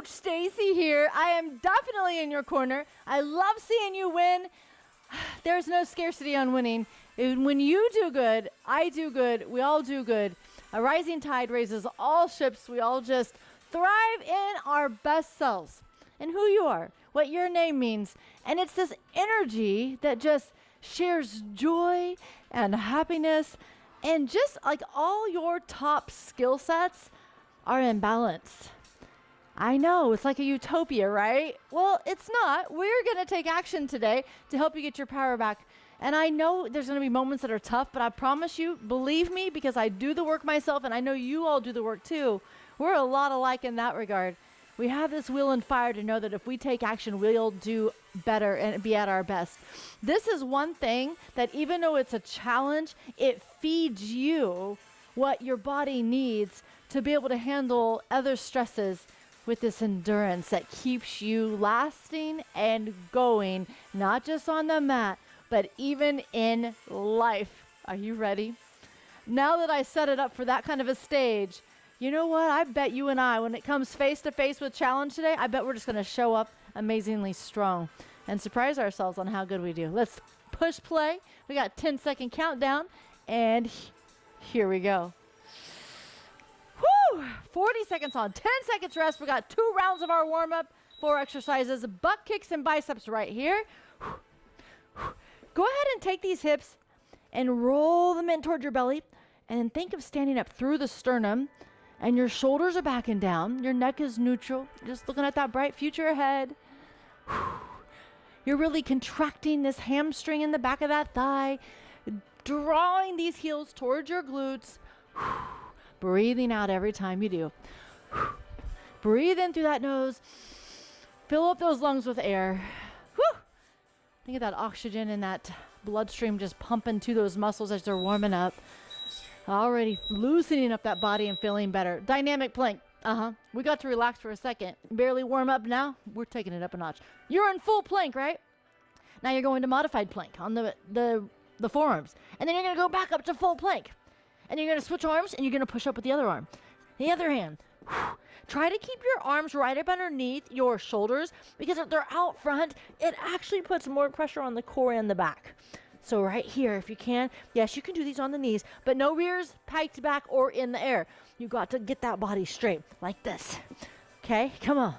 Coach Stacy here. I am definitely in your corner. I love seeing you win. There's no scarcity on winning. And when you do good, I do good, we all do good. A rising tide raises all ships. We all just thrive in our best selves and who you are, what your name means. And it's this energy that just shares joy and happiness, and just like all your top skill sets are in balance. I know, it's like a utopia, right? Well, it's not. We're going to take action today to help you get your power back. And I know there's going to be moments that are tough, but I promise you, believe me, because I do the work myself, and I know you all do the work too. We're a lot alike in that regard. We have this will and fire to know that if we take action, we'll do better and be at our best. This is one thing that even though it's a challenge, it feeds you what your body needs to be able to handle other stresses with this endurance that keeps you lasting and going, not just on the mat, but even in life. Are you ready? Now that I set it up for that kind of a stage, you know what? I bet you and I, when it comes face to face with challenge today, I bet we're just going to show up amazingly strong and surprise ourselves on how good we do. Let's push play. We got 10-second countdown, and here we go. Woo! 40 seconds on, 10 seconds rest. We got 2 rounds of our warm-up, 4 exercises, butt kicks and biceps right here. Go ahead and take these hips and roll them in toward your belly, and then think of standing up through the sternum, and your shoulders are back and down. Your neck is neutral, just looking at that bright future ahead. You're really contracting this hamstring in the back of that thigh, drawing these heels towards your glutes. Breathing out every time you do. Breathe in through that nose. Fill up those lungs with air. Whew. Think of that oxygen and that bloodstream just pumping to those muscles as they're warming up. Already loosening up that body and feeling better. Dynamic plank. We got to relax for a second. Barely warm up now. We're taking it up a notch. You're in full plank, right? Now you're going to modified plank on the forearms. And then you're going to go back up to full plank. And you're going to switch arms, and you're going to push up with the other arm. The other hand. Try to keep your arms right up underneath your shoulders, because if they're out front, it actually puts more pressure on the core and the back. So right here, if you can, yes, you can do these on the knees, but no rears piked back or in the air. You got to get that body straight like this. Okay, come on.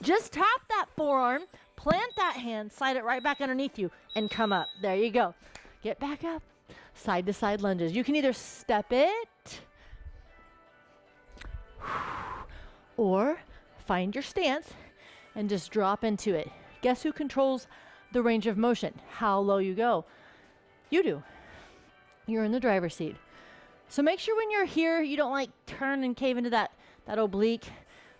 Just tap that forearm, plant that hand, slide it right back underneath you, and come up. There you go. Get back up. Side to side lunges. You can either step it or find your stance and just drop into it. Guess who controls the range of motion? How low you go? You do. You're in the driver's seat. So make sure when you're here, you don't like turn and cave into that oblique.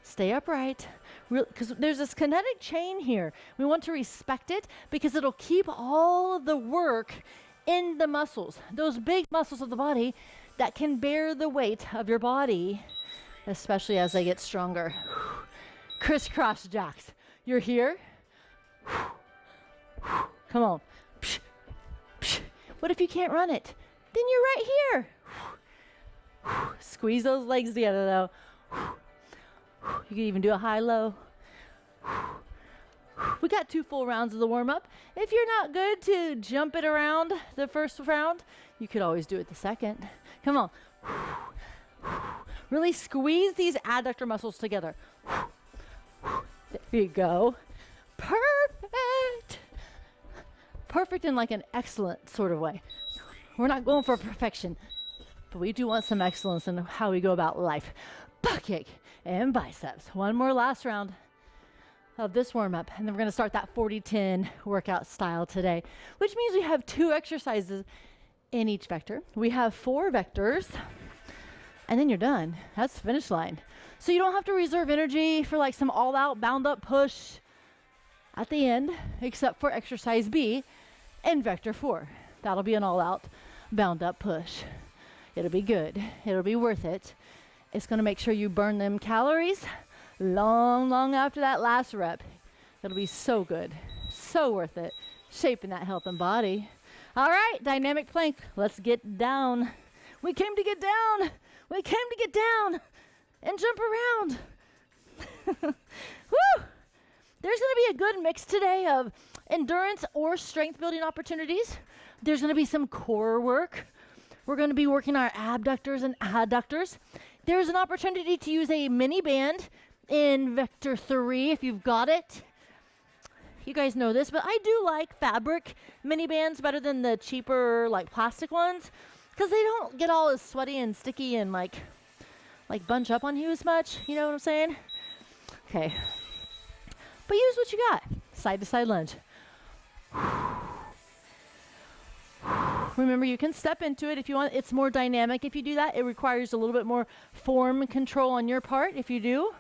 Stay upright, because there's this kinetic chain here. We want to respect it because it'll keep all of the work in the muscles, those big muscles of the body that can bear the weight of your body, especially as they get stronger. Crisscross jacks. You're here. Come on. What if you can't run it? Then you're right here. Squeeze those legs together though. You can even do a high-low. We got 2 full rounds of the warm-up. If you're not good to jump it around the first round, you could always do it the second. Come on. Really squeeze these adductor muscles together. There you go. Perfect. Perfect in like an excellent sort of way. We're not going for perfection, but we do want some excellence in how we go about life. Butt kick and biceps. One more last round of this warm-up, and then we're going to start that 40-10 workout style today, which means we have 2 exercises in each vector. We have 4 vectors, and then you're done. That's the finish line. So you don't have to reserve energy for like some all-out bound-up push at the end, except for exercise B and vector 4. That'll be an all-out bound-up push. It'll be good. It'll be worth it. It's going to make sure you burn them calories long after that last rep. It'll be so good. So worth it. Shaping that health and body. All right, dynamic plank. Let's get down. We came to get down. We came to get down and jump around. Woo! There's going to be a good mix today of endurance or strength building opportunities. There's going to be some core work. We're going to be working our abductors and adductors. There's an opportunity to use a mini band in Vector 3 if you've got it. You guys know this, but I do like fabric mini bands better than the cheaper like plastic ones because they don't get all as sweaty and sticky and like bunch up on you as much. You know what I'm saying? Okay. But use what you got. Side to side lunge. Remember, you can step into it if you want. It's more dynamic if you do that. It requires a little bit more form control on your part if you do.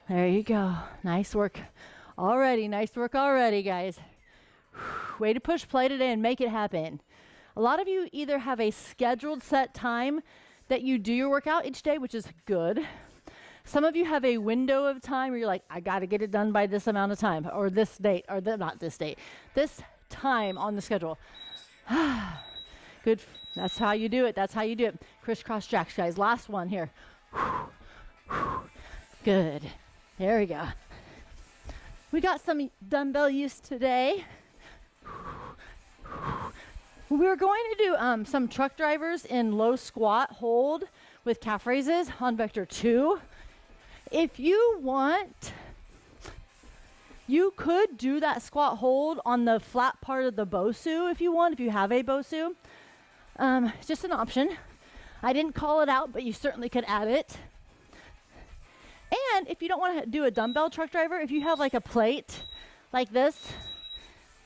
There you go. Nice work already. Nice work already, guys. Way to push play today and make it happen. A lot of you either have a scheduled set time that you do your workout each day, which is good. Some of you have a window of time where you're like, I got to get it done by this amount of time, or this date, or not this date, this time on the schedule. Good. That's how you do it. That's how you do it. Crisscross jacks, guys. Last one here. Good. There we go. We got some dumbbell use today. We're going to do some truck drivers in low squat hold with calf raises on Vector 2. If you want, you could do that squat hold on the flat part of the Bosu if you want, if you have a Bosu. It's just an option. I didn't call it out, but you certainly could add it. And if you don't want to do a dumbbell truck driver, if you have like a plate like this,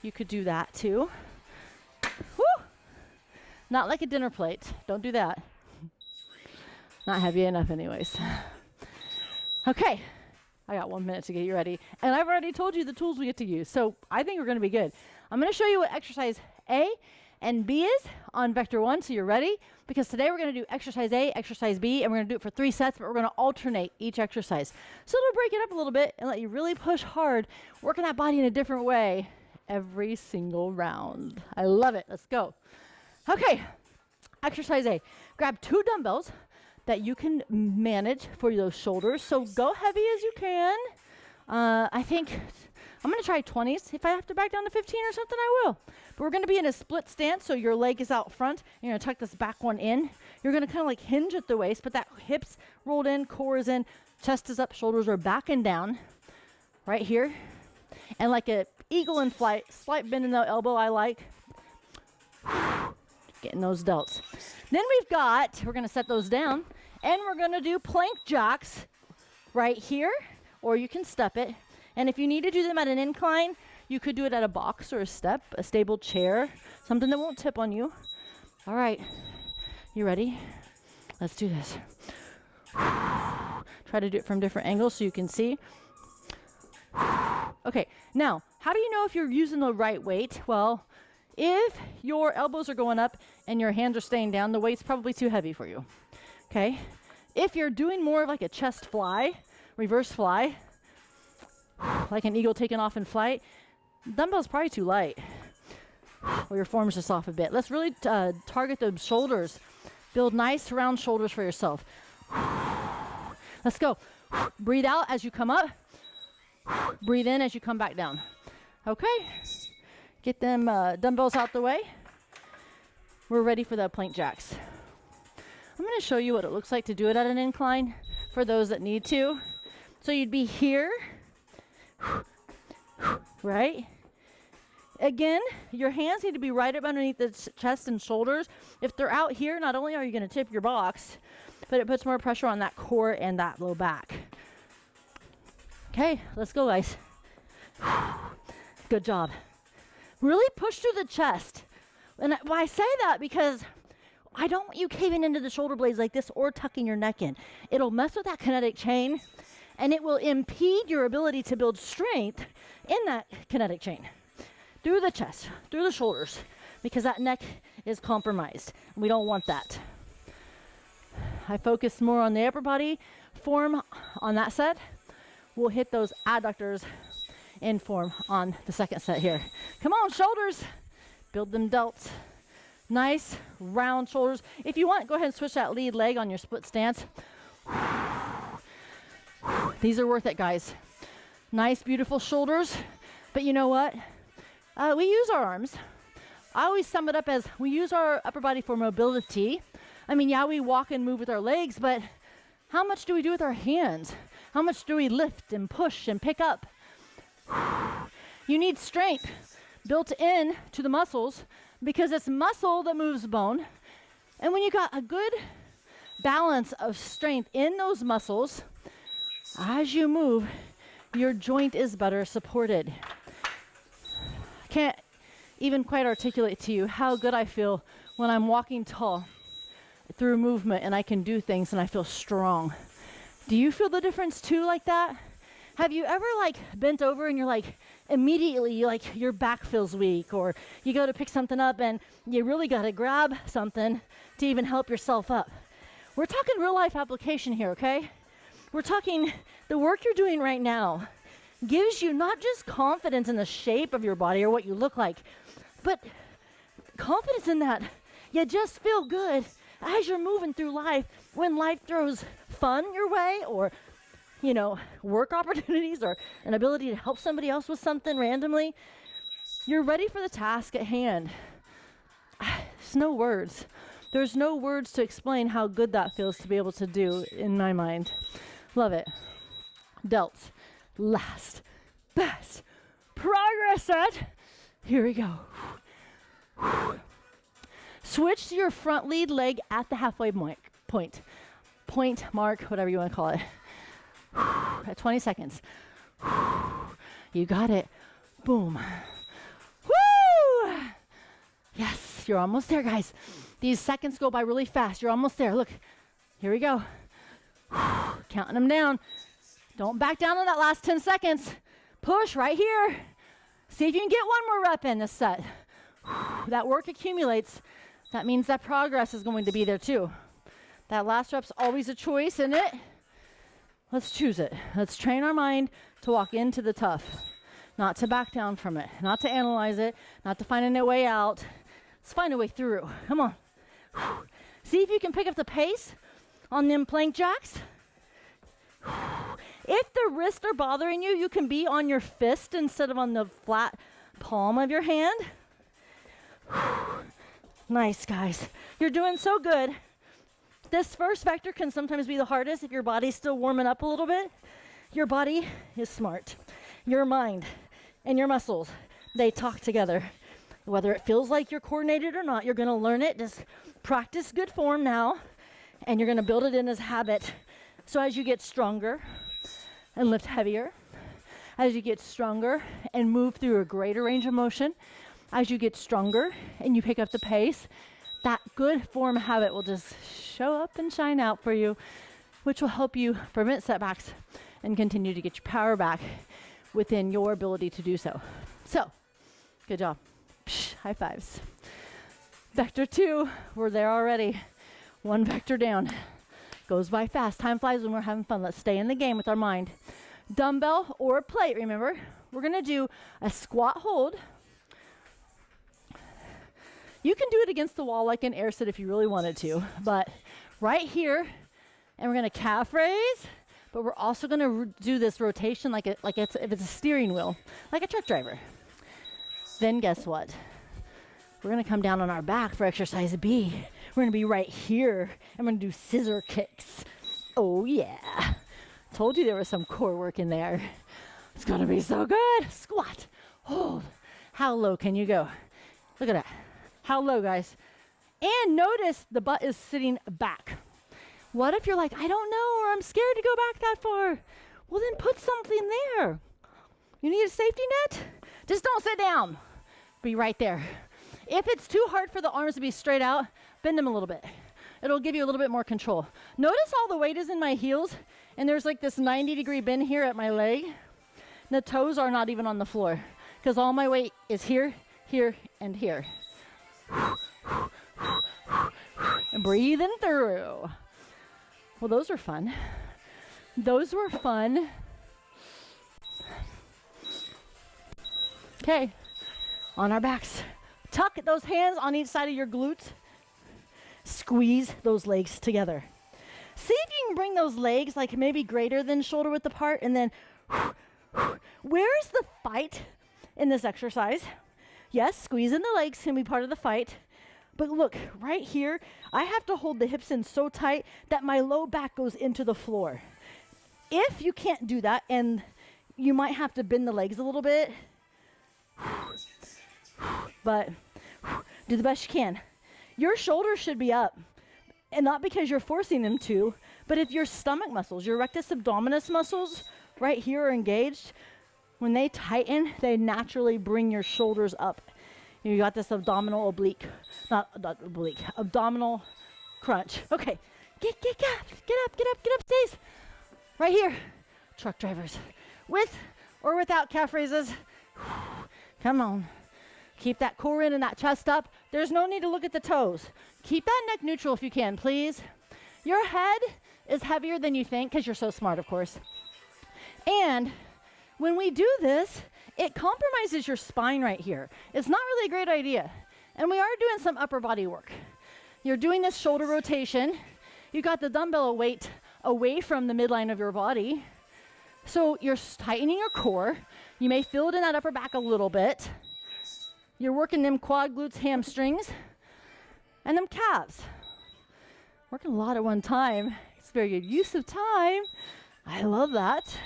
you could do that too. Woo! Not like a dinner plate. Don't do that. Not heavy enough anyways. Okay, I got 1 minute to get you ready. And I've already told you the tools we get to use, so I think we're going to be good. I'm going to show you what exercise A and B is on Vector 1, so you're ready. Because today we're going to do exercise A, exercise B, and we're going to do it for 3 sets, but we're going to alternate each exercise. So it'll break it up a little bit and let you really push hard, working that body in a different way every single round. I love it. Let's go. Okay, exercise A. Grab 2 dumbbells that you can manage for those shoulders. So go heavy as you can. I think I'm going to try 20s. If I have to back down to 15 or something, I will. But we're going to be in a split stance, so your leg is out front. You're going to tuck this back one in. You're going to kind of like hinge at the waist, but that hips rolled in, core is in, chest is up, shoulders are back and down. Right here. And like a eagle in flight, slight bend in the elbow I like. Getting those delts. Then we're going to set those down, and we're going to do plank jacks right here, or you can step it. And if you need to do them at an incline, you could do it at a box or a step, a stable chair, something that won't tip on you. All right, you ready? Let's do this. Try to do it from different angles so you can see. Okay, now, how do you know if you're using the right weight? Well, if your elbows are going up and your hands are staying down, the weight's probably too heavy for you, okay? If you're doing more of like a chest fly, reverse fly, like an eagle taking off in flight, dumbbell's probably too light, or your form's just off a bit. Let's really target the shoulders. Build nice round shoulders for yourself. Let's go. Breathe out as you come up. Breathe in as you come back down. Okay. Get them dumbbells out the way. We're ready for the plank jacks. I'm going to show you what it looks like to do it at an incline for those that need to. So you'd be here, right? Again, your hands need to be right up underneath the chest and shoulders. If they're out here, not only are you going to tip your box, but it puts more pressure on that core and that low back. Okay, let's go, guys. Good job. Really push through the chest. And I say that because I don't want you caving into the shoulder blades like this or tucking your neck in. It'll mess with that kinetic chain, and it will impede your ability to build strength in that kinetic chain. Through the chest, through the shoulders, because that neck is compromised. We don't want that. I focus more on the upper body form on that set. We'll hit those adductors in form on the second set here. Come on, shoulders. Build them delts. Nice round shoulders. If you want, go ahead and switch that lead leg on your split stance. These are worth it, guys. Nice, beautiful shoulders. But you know what? We use our arms. I always sum it up as we use our upper body for mobility. I mean, yeah, we walk and move with our legs, but how much do we do with our hands? How much do we lift and push and pick up? You need strength built in to the muscles because it's muscle that moves bone. And when you got a good balance of strength in those muscles, as you move, your joint is better supported. I can't even quite articulate to you how good I feel when I'm walking tall through movement and I can do things and I feel strong. Do you feel the difference too like that? Have you ever like bent over and you're like immediately like your back feels weak, or you go to pick something up and you really got to grab something to even help yourself up? We're talking real life application here, okay? We're talking the work you're doing right now gives you not just confidence in the shape of your body or what you look like, but confidence in that you just feel good as you're moving through life when life throws fun your way, or, you know, work opportunities or an ability to help somebody else with something randomly. You're ready for the task at hand. There's no words. There's no words to explain how good that feels to be able to do in my mind. Love it. Delts. Last. Best. Progress set. Here we go. Switch to your front lead leg at the halfway point. Point, mark, whatever you want to call it. At 20 seconds. You got it. Boom. Woo! Yes, you're almost there, guys. These seconds go by really fast. You're almost there. Look, here we go. Counting them down. Don't back down on that last 10 seconds. Push right here. See if you can get one more rep in this set. That work accumulates. That means that progress is going to be there too. That last rep's always a choice, isn't it? Let's choose it. Let's train our mind to walk into the tough, not to back down from it, not to analyze it, not to find a way out. Let's find a way through. Come on. See if you can pick up the pace on them plank jacks. If the wrists are bothering you, you can be on your fist instead of on the flat palm of your hand. Nice, guys. You're doing so good. This first vector can sometimes be the hardest if your body's still warming up a little bit. Your body is smart. Your mind and your muscles, they talk together. Whether it feels like you're coordinated or not, you're going to learn it. Just practice good form now, and you're going to build it in as habit. So as you get stronger and lift heavier, as you get stronger and move through a greater range of motion, as you get stronger and you pick up the pace, that good form habit will just show up and shine out for you, which will help you prevent setbacks and continue to get your power back within your ability to do so. So, good job. Psh, high fives. Vector 2, we're there already. One vector down. Goes by fast. Time flies when we're having fun. Let's stay in the game with our mind. Dumbbell or plate, remember? We're going to do a squat hold. You can do it against the wall like an air sit if you really wanted to, but right here, and we're going to calf raise, but we're also going to do this rotation like if it's a steering wheel, like a truck driver. Then guess what? We're going to come down on our back for exercise B. We're going to be right here, and we're going to do scissor kicks. Oh, yeah. Told you there was some core work in there. It's going to be so good. Squat. Hold. How low can you go? Look at that. How low, guys? And notice the butt is sitting back. What if you're like, I don't know, or I'm scared to go back that far? Well, then put something there. You need a safety net? Just don't sit down. Be right there. If it's too hard for the arms to be straight out, bend them a little bit. It'll give you a little bit more control. Notice all the weight is in my heels, and there's like this 90-degree bend here at my leg. The toes are not even on the floor, because all my weight is here, here, and here. And breathing through. Well, those were fun. Those were fun. Okay, on our backs. Tuck those hands on each side of your glutes. Squeeze those legs together. See if you can bring those legs like maybe greater than shoulder width apart, and then where's the fight in this exercise? Yes, squeezing the legs can be part of the fight. But look, right here, I have to hold the hips in so tight that my low back goes into the floor. If you can't do that, and you might have to bend the legs a little bit, but do the best you can. Your shoulders should be up, and not because you're forcing them to, but if your stomach muscles, your rectus abdominis muscles right here are engaged, when they tighten, they naturally bring your shoulders up. You got this abdominal oblique, not oblique, abdominal crunch. Okay, get up, Stace. Right here, truck drivers, with or without calf raises. Come on, keep that core in and that chest up. There's no need to look at the toes. Keep that neck neutral if you can, please. Your head is heavier than you think because you're so smart, of course. And when we do this, it compromises your spine right here. It's not really a great idea. And we are doing some upper body work. You're doing this shoulder rotation. You got the dumbbell weight away from the midline of your body. So you're tightening your core. You may feel it in that upper back a little bit. You're working them quad glutes, hamstrings, and them calves. Working a lot at one time. It's very good use of time. I love that.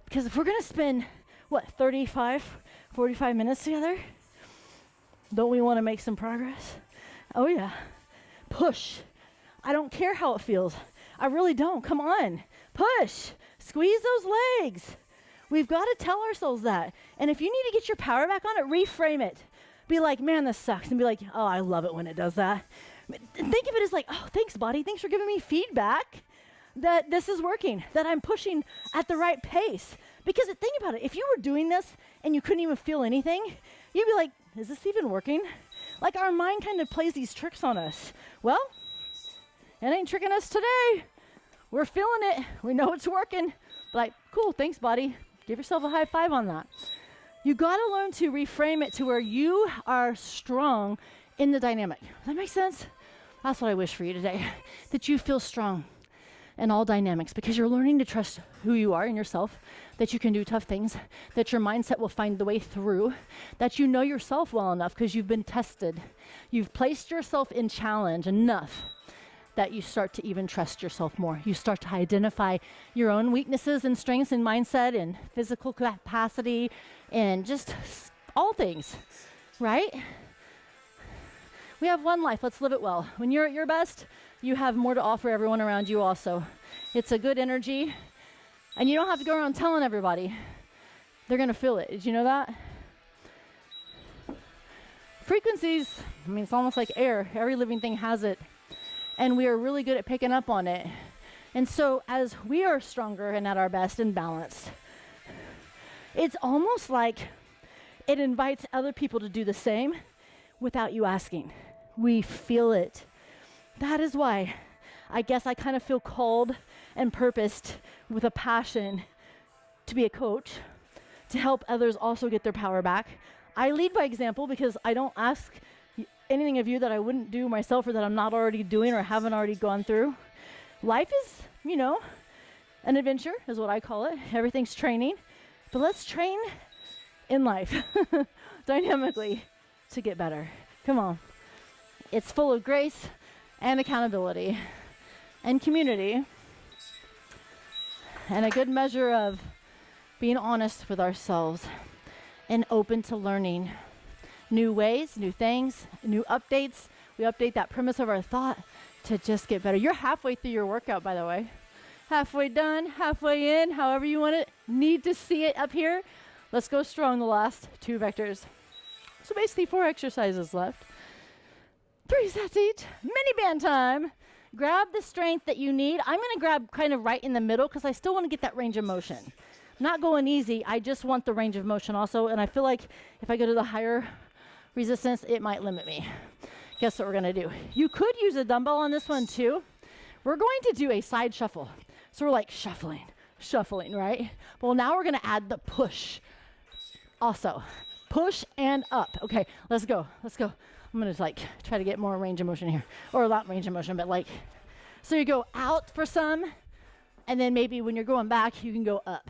Because if we're going to spend, 45 minutes together, don't we want to make some progress? Oh, yeah. Push. I don't care how it feels. I really don't. Come on. Push. Squeeze those legs. We've got to tell ourselves that. And if you need to get your power back on it, reframe it. Be like, man, this sucks. And be like, oh, I love it when it does that. Think of it as like, oh, thanks, body. Thanks for giving me feedback that this is working, that I'm pushing at the right pace. Because think about it. If you were doing this and you couldn't even feel anything, you'd be like, is this even working? Like our mind kind of plays these tricks on us. Well, it ain't tricking us today. We're feeling it. We know it's working. Like, cool, thanks, body. Give yourself a high five on that. You got to learn to reframe it to where you are strong in the dynamic. Does that make sense? That's what I wish for you today, that you feel strong in all dynamics, because you're learning to trust who you are in yourself, that you can do tough things, that your mindset will find the way through, that you know yourself well enough because you've been tested. You've placed yourself in challenge enough that you start to even trust yourself more. You start to identify your own weaknesses and strengths and mindset and physical capacity and just all things, right? We have one life. Let's live it well. When you're at your best, you have more to offer everyone around you also. It's a good energy, and you don't have to go around telling everybody. They're going to feel it. Did you know that? Frequencies, it's almost like air. Every living thing has it, and we are really good at picking up on it. And so as we are stronger and at our best and balanced, it's almost like it invites other people to do the same without you asking. We feel it. That is why I guess I kind of feel called and purposed with a passion to be a coach, to help others also get their power back. I lead by example because I don't ask anything of you that I wouldn't do myself or that I'm not already doing or haven't already gone through. Life is, an adventure is what I call it. Everything's training. But let's train in life dynamically to get better. Come on. It's full of grace and accountability and community and a good measure of being honest with ourselves and open to learning new ways, new things, new updates. We update that premise of our thought to just get better. You're halfway through your workout, by the way. Halfway done, halfway in, however you want it. Need to see it up here. Let's go strong the last 2 vectors. So basically 4 exercises left. 3 sets each. Mini band time. Grab the strength that you need. I'm going to grab kind of right in the middle because I still want to get that range of motion. I'm not going easy. I just want the range of motion also. And I feel like if I go to the higher resistance, it might limit me. Guess what we're going to do? You could use a dumbbell on this one too. We're going to do a side shuffle. So we're like shuffling, right? Well, now we're going to add the push also. Push and up. Okay, let's go. I'm going to try to get more range of motion here. Or not range of motion, but So you go out for some, and then maybe when you're going back, you can go up.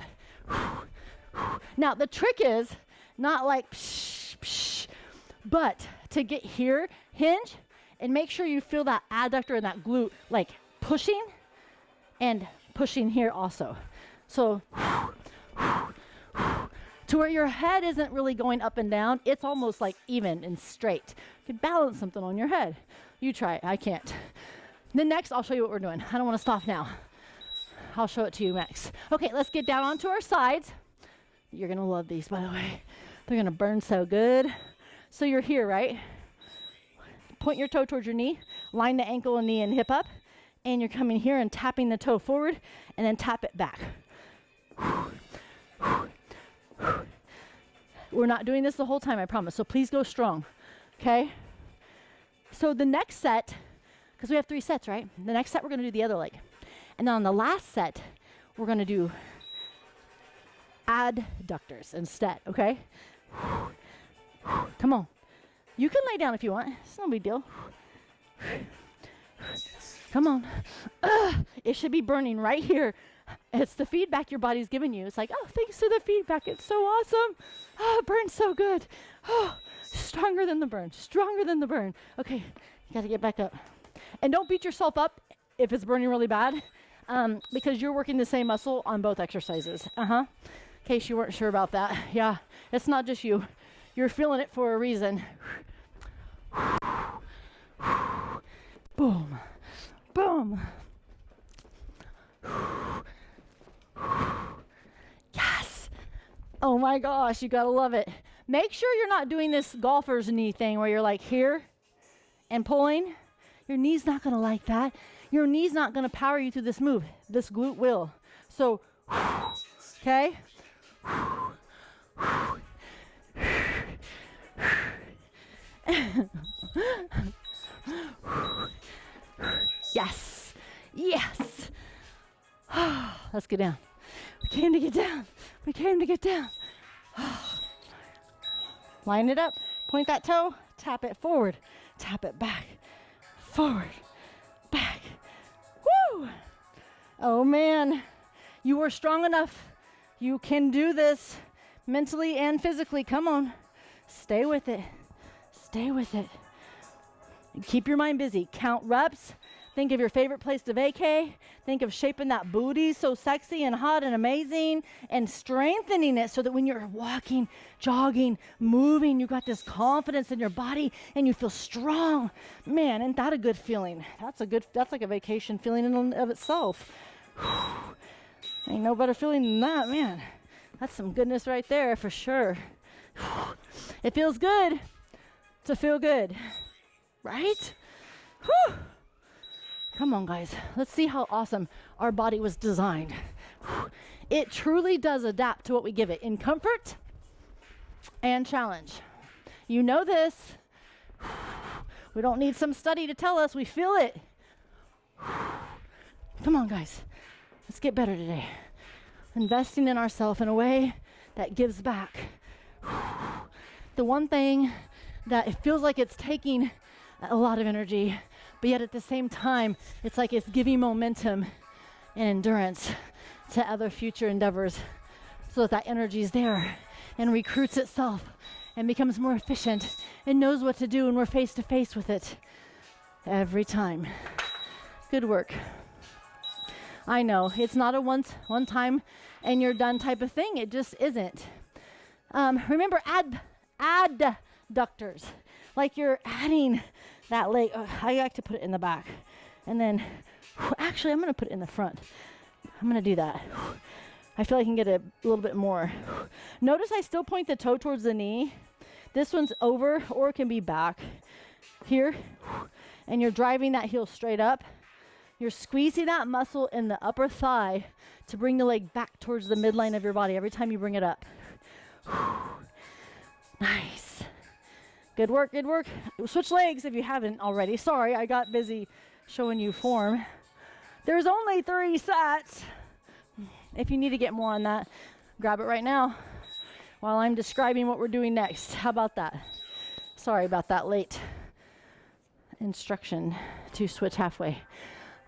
Now, the trick is not like psh, psh, but to get here, hinge, and make sure you feel that adductor and that glute like pushing and pushing here also. So to where your head isn't really going up and down, it's almost like even and straight. You can balance something on your head. You try it, I can't. Then next, I'll show you what we're doing. I don't want to stop now. I'll show it to you next. Okay, let's get down onto our sides. You're gonna love these, by the way. They're gonna burn so good. So you're here, right? Point your toe towards your knee, line the ankle and knee and hip up, and you're coming here and tapping the toe forward, and then tap it back. We're not doing this the whole time, I promise, so please go strong, okay? So the next set, because we have 3 sets, right? The next set, we're gonna do the other leg. And then on the last set, we're gonna do adductors instead, okay? Come on. You can lay down if you want. It's no big deal. Come on. It should be burning right here. It's the feedback your body's giving you. It's like, oh, thanks for the feedback. It's so awesome. Oh, it burns so good. Oh, stronger than the burn. Stronger than the burn. Okay, you got to get back up. And don't beat yourself up if it's burning really bad, because you're working the same muscle on both exercises. In case you weren't sure about that. Yeah, it's not just you. You're feeling it for a reason. Boom. Boom. Yes. Oh my gosh, you gotta love it. Make sure you're not doing this golfer's knee thing where you're like here and pulling. Your knee's not gonna like that. Your knee's not gonna power you through this move. This glute will. So, okay? Yes. Yes. Let's get down. We came to get down. We came to get down. Line it up. Point that toe. Tap it forward. Tap it back. Forward. Back. Woo! Oh man. You are strong enough. You can do this mentally and physically. Come on. Stay with it. Stay with it. Keep your mind busy. Count reps. Think of your favorite place to vacay. Think of shaping that booty so sexy and hot and amazing and strengthening it so that when you're walking, jogging, moving, you got this confidence in your body and you feel strong. Man, isn't that a good feeling? That's like a vacation feeling in and of itself. Ain't no better feeling than that, man. That's some goodness right there for sure. It feels good to feel good, right? Whew. Come on, guys. Let's see how awesome our body was designed. It truly does adapt to what we give it in comfort and challenge. You know this. We don't need some study to tell us. We feel it. Come on, guys. Let's get better today. Investing in ourselves in a way that gives back. The one thing that it feels like it's taking a lot of energy, but yet at the same time, it's like it's giving momentum and endurance to other future endeavors so that energy is there and recruits itself and becomes more efficient and knows what to do when we're face to face with it every time. Good work. I know, it's not a one time and you're done type of thing. It just isn't. Remember, adductors. Like you're adding that leg. I like to put it in the back. And then, actually, I'm going to put it in the front. I'm going to do that. I feel like I can get a little bit more. Notice I still point the toe towards the knee. This one's over, or it can be back. Here. And you're driving that heel straight up. You're squeezing that muscle in the upper thigh to bring the leg back towards the midline of your body every time you bring it up. Nice. Good work, good work. Switch legs if you haven't already. Sorry, I got busy showing you form. There's only 3 sets. If you need to get more on that, grab it right now while I'm describing what we're doing next. How about that? Sorry about that late instruction to switch halfway.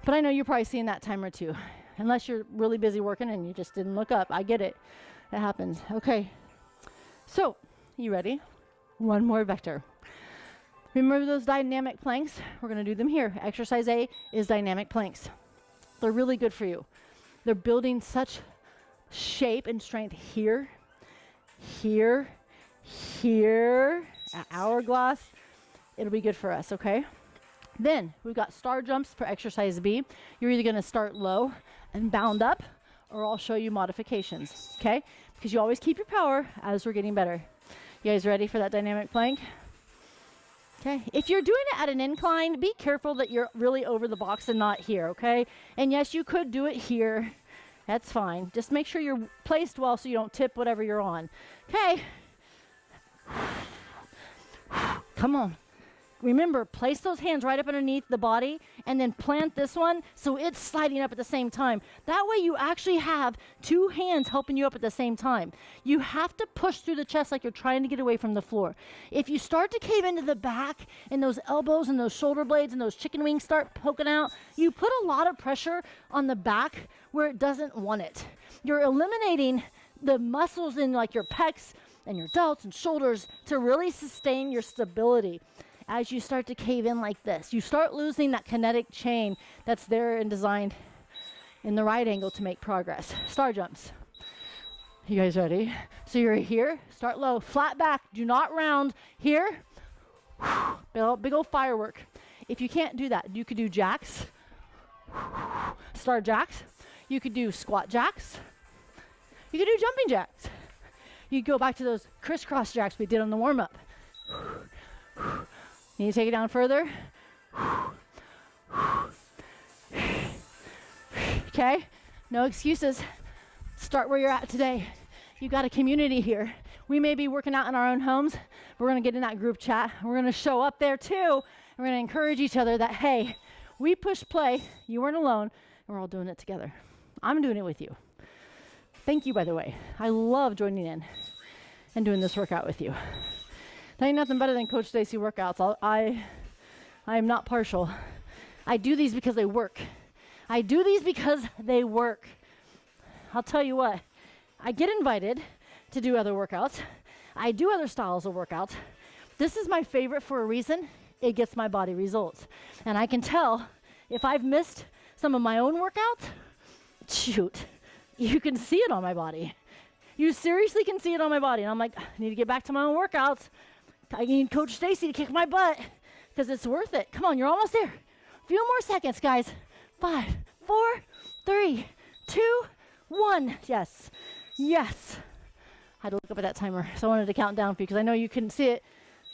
But I know you're probably seeing that timer too. Unless you're really busy working and you just didn't look up. I get it. It happens. Okay. So, you ready? One more vector. Remember those dynamic planks? We're going to do them here. Exercise A is dynamic planks. They're really good for you. They're building such shape and strength here, here, here, hourglass. It'll be good for us, okay? Then we've got star jumps for exercise B. You're either going to start low and bound up, or I'll show you modifications, okay? Because you always keep your power as we're getting better. You guys ready for that dynamic plank? Okay. If you're doing it at an incline, be careful that you're really over the box and not here, okay? And yes, you could do it here. That's fine. Just make sure you're placed well so you don't tip whatever you're on. Okay. Come on. Remember, place those hands right up underneath the body and then plant this one so it's sliding up at the same time. That way you actually have two hands helping you up at the same time. You have to push through the chest like you're trying to get away from the floor. If you start to cave into the back and those elbows and those shoulder blades and those chicken wings start poking out, you put a lot of pressure on the back where it doesn't want it. You're eliminating the muscles in like your pecs and your delts and shoulders to really sustain your stability. As you start to cave in like this, you start losing that kinetic chain that's there and designed in the right angle to make progress. Star jumps. You guys ready? So you're here, start low, flat back, do not round. Here, big old firework. If you can't do that, you could do jacks, star jacks. You could do squat jacks. You could do jumping jacks. You could go back to those crisscross jacks we did on the warm-up. Need to take it down further. Okay, no excuses. Start where you're at today. You got a community here. We may be working out in our own homes. We're gonna get in that group chat. We're gonna show up there too. We're gonna encourage each other that, hey, we push play, you weren't alone, and we're all doing it together. I'm doing it with you. Thank you, by the way. I love joining in and doing this workout with you. There ain't nothing better than Coach Stacy workouts. I am not partial. I do these because they work. I do these because they work. I'll tell you what, I get invited to do other workouts. I do other styles of workouts. This is my favorite for a reason. It gets my body results. And I can tell if I've missed some of my own workouts, shoot, you can see it on my body. You seriously can see it on my body. And I'm like, I need to get back to my own workouts. I need Coach Stacy to kick my butt because it's worth it. Come on, you're almost there. A few more seconds, guys. 5, 4, 3, 2, 1. Yes. Yes. I had to look up at that timer, so I wanted to count down for you because I know you couldn't see it.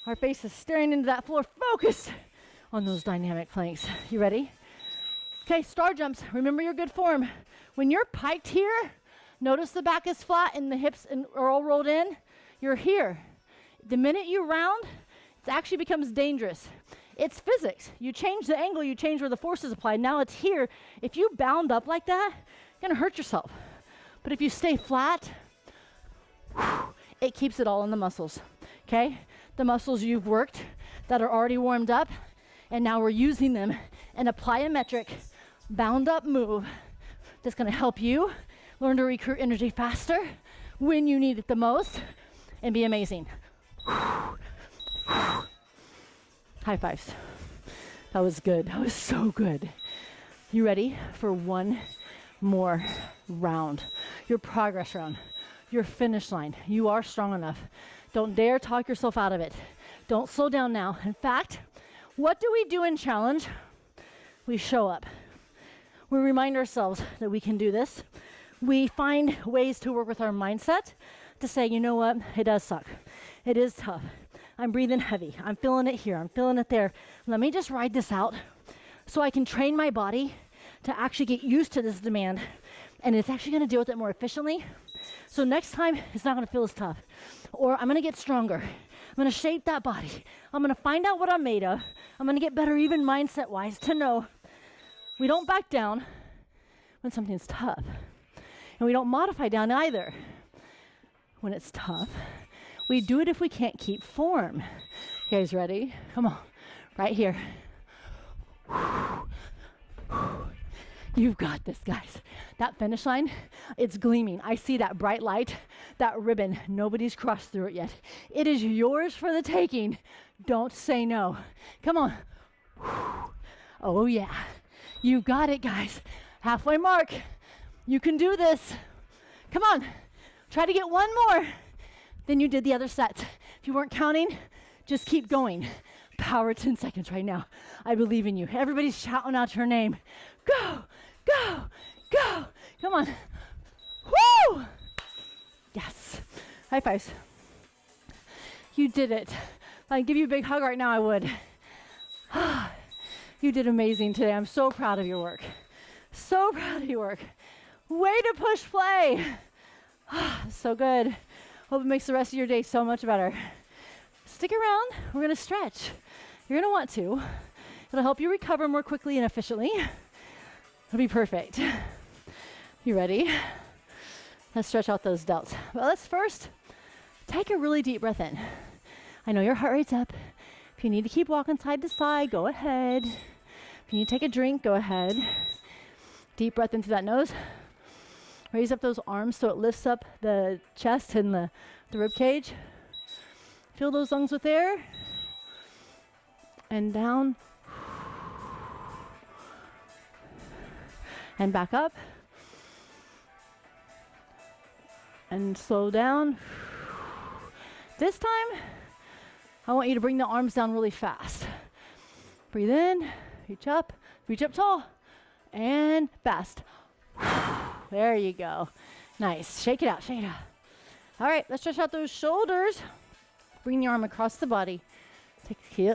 Our face is staring into that floor, focused on those dynamic planks. You ready? Okay, star jumps. Remember your good form. When you're piked here, notice the back is flat and the hips are all rolled in. You're here. The minute you round, it actually becomes dangerous. It's physics. You change the angle, you change where the force is applied. Now it's here. If you bound up like that, you're gonna hurt yourself. But if you stay flat, it keeps it all in the muscles, okay? The muscles you've worked that are already warmed up, and now we're using them and apply a metric, bound up move that's gonna help you learn to recruit energy faster when you need it the most and be amazing. High fives. That was good. That was so good. You ready for one more round? Your progress round, your finish line. You are strong enough. Don't dare talk yourself out of it. Don't slow down now. In fact, what do we do in challenge? We show up. We remind ourselves that we can do this. We find ways to work with our mindset to say, you know what, it does suck. It is tough. I'm breathing heavy. I'm feeling it here. I'm feeling it there. Let me just ride this out so I can train my body to actually get used to this demand. And it's actually going to deal with it more efficiently. So next time, it's not going to feel as tough. Or I'm going to get stronger. I'm going to shape that body. I'm going to find out what I'm made of. I'm going to get better even mindset-wise to know we don't back down when something's tough. And we don't modify down either when it's tough. We do it if we can't keep form. You guys ready? Come on, right here. You've got this, guys. That finish line, it's gleaming. I see that bright light, that ribbon. Nobody's crossed through it yet. It is yours for the taking. Don't say no. Come on. Oh, yeah. You got it, guys. Halfway mark. You can do this. Come on. Try to get one more than you did the other set. If you weren't counting, just keep going. Power 10 seconds right now. I believe in you. Everybody's shouting out your name. Go, go, go. Come on. Woo! Yes. High fives. You did it. If I could give you a big hug right now, I would. You did amazing today. I'm so proud of your work. So proud of your work. Way to push play. So good. Hope it makes the rest of your day so much better. Stick around. We're going to stretch. You're going to want to. It'll help you recover more quickly and efficiently. It'll be perfect. You ready? Let's stretch out those delts. Well, let's first take a really deep breath in. I know your heart rate's up. If you need to keep walking side to side, go ahead. If you need to take a drink, go ahead. Deep breath in through that nose. Raise up those arms so it lifts up the chest and the rib cage. Fill those lungs with air. And down. And back up. And slow down. This time, I want you to bring the arms down really fast. Breathe in, reach up tall, and fast. There you go. Nice. Shake it out, shake it out. All right, let's stretch out those shoulders. Bring your arm across the body.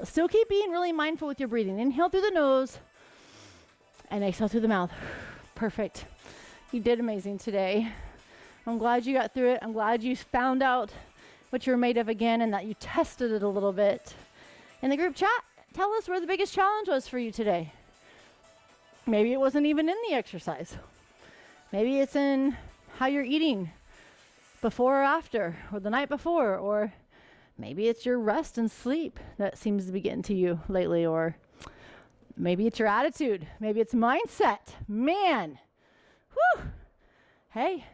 Still keep being really mindful with your breathing. Inhale through the nose, and exhale through the mouth. Perfect. You did amazing today. I'm glad you got through it. I'm glad you found out what you're made of again and that you tested it a little bit. In the group chat, tell us where the biggest challenge was for you today. Maybe it wasn't even in the exercise. Maybe it's in how you're eating before or after, or the night before, or maybe it's your rest and sleep that seems to be getting to you lately, or maybe it's your attitude. Maybe it's mindset. Man, whew. Hey,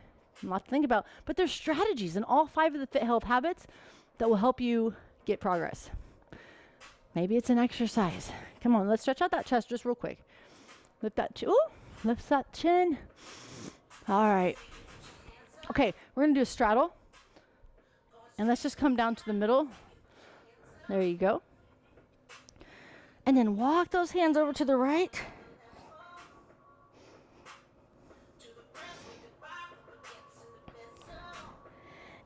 a lot to think about. But there's strategies in all 5 of the Fit Health habits that will help you get progress. Maybe it's an exercise. Come on, let's stretch out that chest just real quick. Lift that chin. Ooh, lift that chin. All right. Okay, we're going to do a straddle. And let's just come down to the middle. There you go. And then walk those hands over to the right.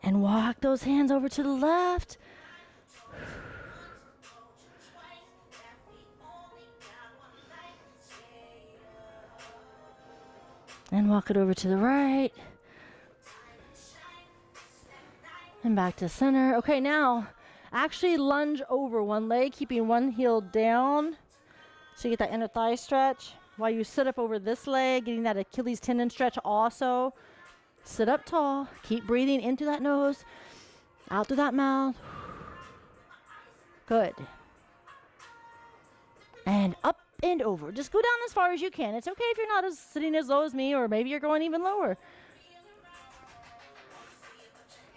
And walk those hands over to the left. And walk it over to the right. And back to center. Okay, now actually lunge over one leg, keeping one heel down. So you get that inner thigh stretch. While you sit up over this leg, getting that Achilles tendon stretch also. Sit up tall. Keep breathing into that nose, out through that mouth. Good. And up and over. Just go down as far as you can. It's okay if you're not sitting as low as me, or maybe you're going even lower.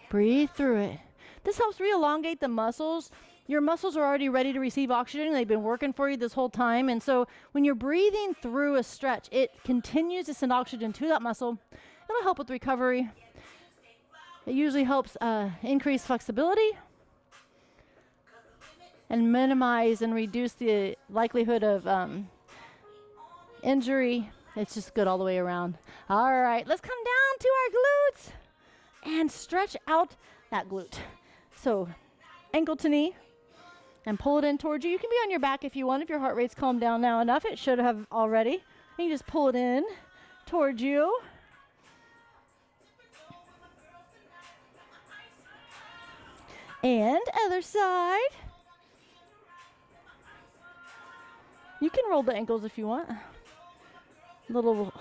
Breathe through it. This helps re-elongate the muscles. Your muscles are already ready to receive oxygen. They've been working for you this whole time. And so when you're breathing through a stretch, it continues to send oxygen to that muscle. It'll help with recovery. It usually helps increase flexibility and minimize and reduce the likelihood of injury. It's just good all the way around. All right, let's come down to our glutes and stretch out that glute. So ankle to knee and pull it in towards you. You can be on your back if you want, if your heart rate's calmed down now enough. It should have already. And you just pull it in towards you. And other side. You can roll the ankles if you want. Little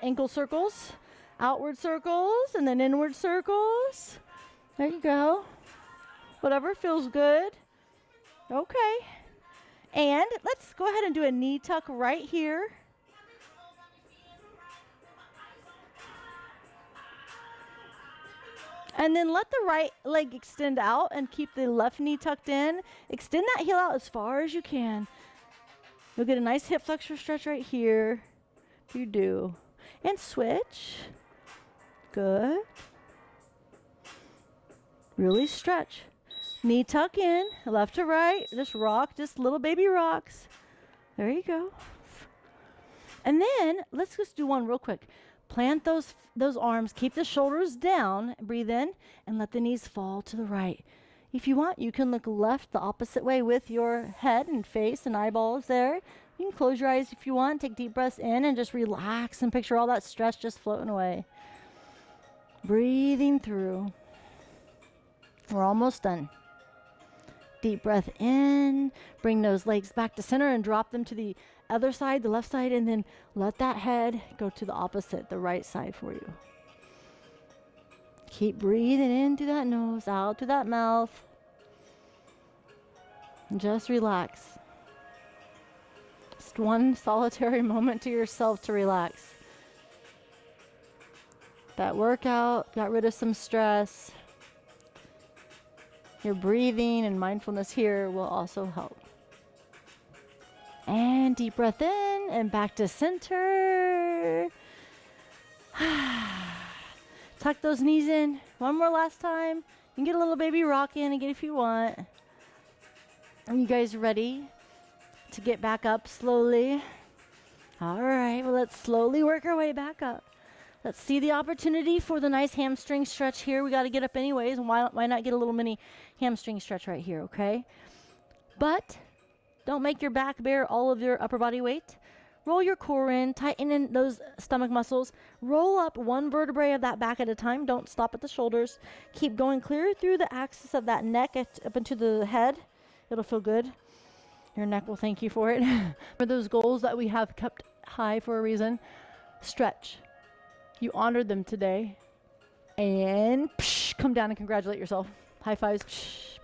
ankle circles. Outward circles and then inward circles. There you go. Whatever feels good. Okay. And let's go ahead and do a knee tuck right here. And then let the right leg extend out and keep the left knee tucked in. Extend that heel out as far as you can. You'll get a nice hip flexor stretch right here. You do. And switch. Good. Really stretch. Knee tuck in, left to right. Just rock, just little baby rocks. There you go. And then let's just do one real quick. Plant those arms, keep the shoulders down, breathe in, and let the knees fall to the right. If you want, you can look left the opposite way with your head and face and eyeballs there. You can close your eyes if you want, take deep breaths in and just relax and picture all that stress just floating away. Breathing through. We're almost done. Deep breath in, bring those legs back to center and drop them to the other side, the left side, and then let that head go to the opposite, the right side for you. Keep breathing in through that nose, out through that mouth. And just relax. Just one solitary moment to yourself to relax. That workout got rid of some stress. Your breathing and mindfulness here will also help. And deep breath in and back to center. Tuck those knees in. One more last time. You can get a little baby rock in again if you want. Are you guys ready to get back up slowly? All right, well, let's slowly work our way back up. Let's see the opportunity for the nice hamstring stretch here. We got to get up anyways, and why not get a little mini hamstring stretch right here, okay? But don't make your back bear all of your upper body weight. Roll your core in, tighten in those stomach muscles. Roll up one vertebrae of that back at a time. Don't stop at the shoulders. Keep going clear through the axis of that neck up into the head. It'll feel good. Your neck will thank you for it. For those goals that we have kept high for a reason, stretch. You honored them today. And come down and congratulate yourself. High fives,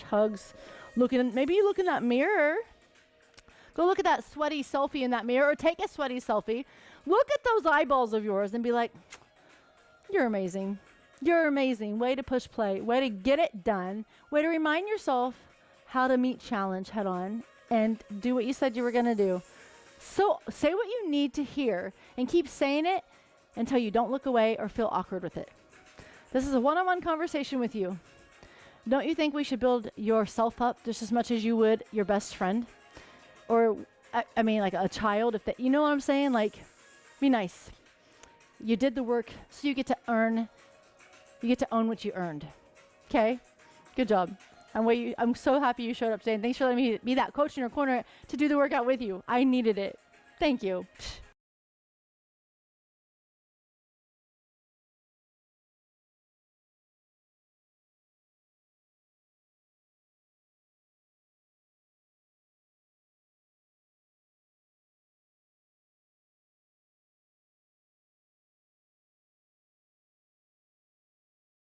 hugs. Maybe you look in that mirror. Go look at that sweaty selfie in that mirror, or take a sweaty selfie. Look at those eyeballs of yours and be like, you're amazing. You're amazing. Way to push play. Way to get it done. Way to remind yourself how to meet challenge head on and do what you said you were going to do. So say what you need to hear and keep saying it until you don't look away or feel awkward with it. This is a one-on-one conversation with you. Don't you think we should build yourself up just as much as you would your best friend? Or, I mean, like a child, you know what I'm saying? Like, be nice. You did the work, so you get to own what you earned. Okay? Good job. I'm so happy you showed up today, and thanks for letting me be that coach in your corner to do the workout with you. I needed it. Thank you.